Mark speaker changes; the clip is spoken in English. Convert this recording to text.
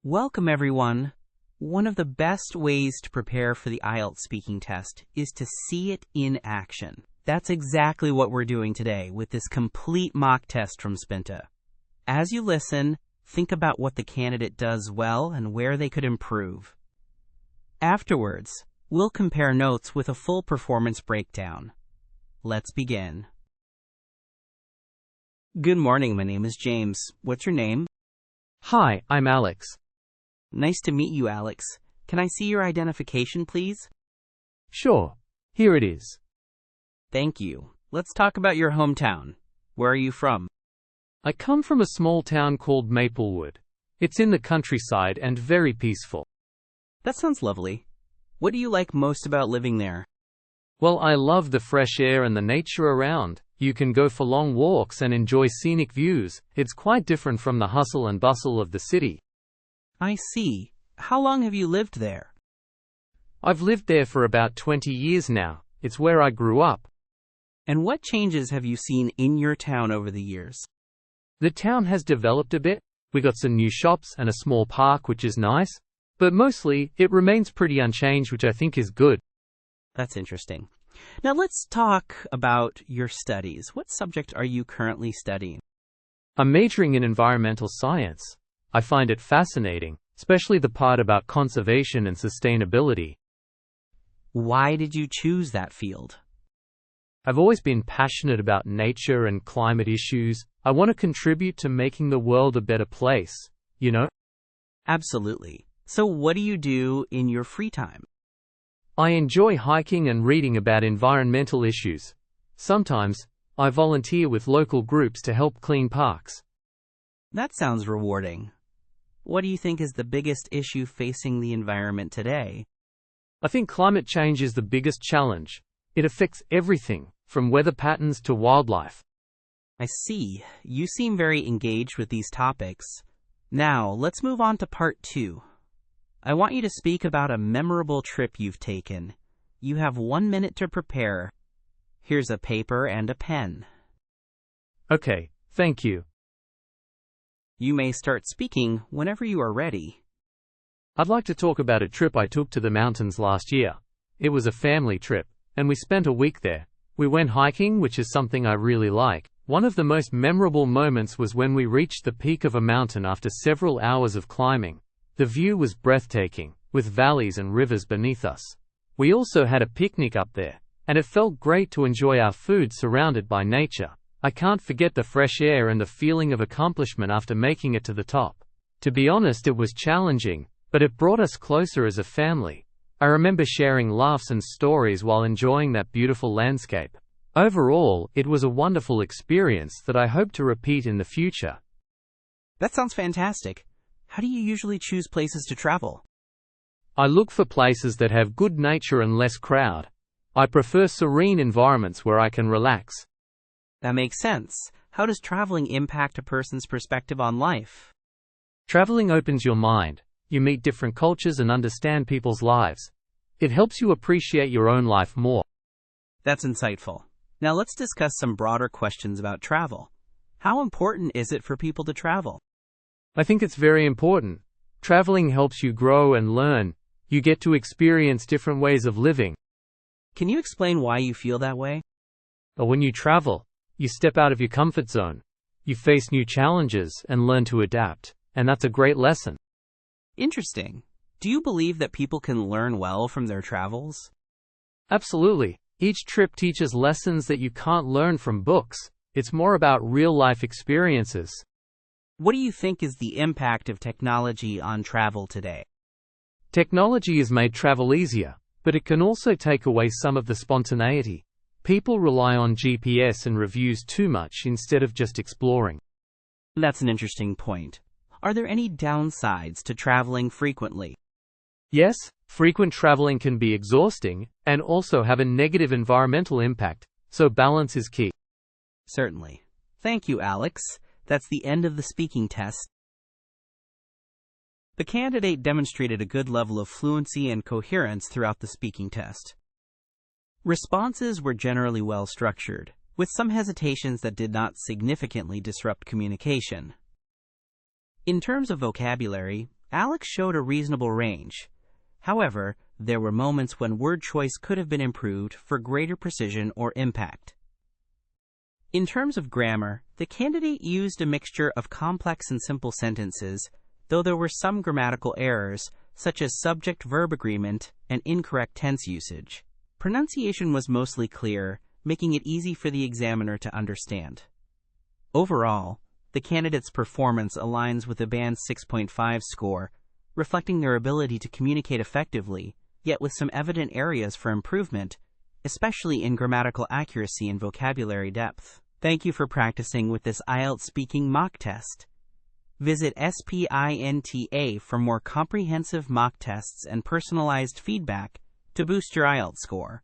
Speaker 1: Welcome, everyone. One of the best ways to prepare for the IELTS speaking test is to see it in action. That's exactly what we're doing today with this complete mock test from Spinta. As you listen, think about what the candidate does well and where they could improve. Afterwards, we'll compare notes with a full performance breakdown. Let's begin. Good morning, my name is James. What's your name?
Speaker 2: Hi, I'm Alex.
Speaker 1: Nice to meet you, Alex. Can I see your identification, please?
Speaker 2: Sure, here it is.
Speaker 1: Thank you. Let's talk about your hometown. Where are you from?
Speaker 2: I come from a small town called Maplewood. It's in the countryside and very peaceful.
Speaker 1: That sounds lovely. What do you like most about living there?
Speaker 2: Well, I love the fresh air and the nature around. You can go for long walks and enjoy scenic views. It's quite different from the hustle and bustle of the city.
Speaker 1: I see. How long have you lived there?
Speaker 2: I've lived there for about 20 years now. It's where I grew up.
Speaker 1: And what changes have you seen in your town over the years?
Speaker 2: The town has developed a bit. We got some new shops and a small park, which is nice. But mostly, it remains pretty unchanged, which I think is good.
Speaker 1: That's interesting. Now let's talk about your studies. What subject are you currently studying?
Speaker 2: I'm majoring in environmental science. I find it fascinating, especially the part about conservation and sustainability.
Speaker 1: Why did you choose that field?
Speaker 2: I've always been passionate about nature and climate issues. I want to contribute to making the world a better place, you know?
Speaker 1: Absolutely. So what do you do in your free time?
Speaker 2: I enjoy hiking and reading about environmental issues. Sometimes, I volunteer with local groups to help clean parks.
Speaker 1: That sounds rewarding. What do you think is the biggest issue facing the environment today?
Speaker 2: I think climate change is the biggest challenge. It affects everything, from weather patterns to wildlife.
Speaker 1: I see. You seem very engaged with these topics. Now, let's move on to part 2. I want you to speak about a memorable trip you've taken. You have 1 minute to prepare. Here's a paper and a pen.
Speaker 2: Okay, thank you.
Speaker 1: You may start speaking whenever you are ready.
Speaker 2: I'd like to talk about a trip I took to the mountains last year. It was a family trip, and we spent a week there. We went hiking, which is something I really like. One of the most memorable moments was when we reached the peak of a mountain after several hours of climbing. The view was breathtaking, with valleys and rivers beneath us. We also had a picnic up there, and it felt great to enjoy our food surrounded by nature. I can't forget the fresh air and the feeling of accomplishment after making it to the top. To be honest, it was challenging, but it brought us closer as a family. I remember sharing laughs and stories while enjoying that beautiful landscape. Overall, it was a wonderful experience that I hope to repeat in the future.
Speaker 1: That sounds fantastic. How do you usually choose places to travel?
Speaker 2: I look for places that have good nature and less crowd. I prefer serene environments where I can relax.
Speaker 1: That makes sense. How does traveling impact a person's perspective on life?
Speaker 2: Traveling opens your mind. You meet different cultures and understand people's lives. It helps you appreciate your own life more.
Speaker 1: That's insightful. Now let's discuss some broader questions about travel. How important is it for people to travel?
Speaker 2: I think it's very important. Traveling helps you grow and learn. You get to experience different ways of living.
Speaker 1: Can you explain why you feel that way?
Speaker 2: But when you travel, you step out of your comfort zone. You face new challenges and learn to adapt. And that's a great lesson.
Speaker 1: Interesting. Do you believe that people can learn well from their travels?
Speaker 2: Absolutely. Each trip teaches lessons that you can't learn from books. It's more about real-life experiences.
Speaker 1: What do you think is the impact of technology on travel today?
Speaker 2: Technology has made travel easier, but it can also take away some of the spontaneity. People rely on GPS and reviews too much instead of just exploring.
Speaker 1: That's an interesting point. Are there any downsides to traveling frequently?
Speaker 2: Yes, frequent traveling can be exhausting and also have a negative environmental impact, so balance is key.
Speaker 1: Certainly. Thank you, Alex. That's the end of the speaking test. The candidate demonstrated a good level of fluency and coherence throughout the speaking test. Responses were generally well structured, with some hesitations that did not significantly disrupt communication. In terms of vocabulary, Alex showed a reasonable range. However, there were moments when word choice could have been improved for greater precision or impact. In terms of grammar, the candidate used a mixture of complex and simple sentences, though there were some grammatical errors, such as subject-verb agreement and incorrect tense usage. Pronunciation was mostly clear, making it easy for the examiner to understand. Overall, the candidate's performance aligns with the band's 6.5 score, reflecting their ability to communicate effectively, yet with some evident areas for improvement, especially in grammatical accuracy and vocabulary depth. Thank you for practicing with this IELTS speaking mock test. Visit Spinta for more comprehensive mock tests and personalized feedback to boost your IELTS score.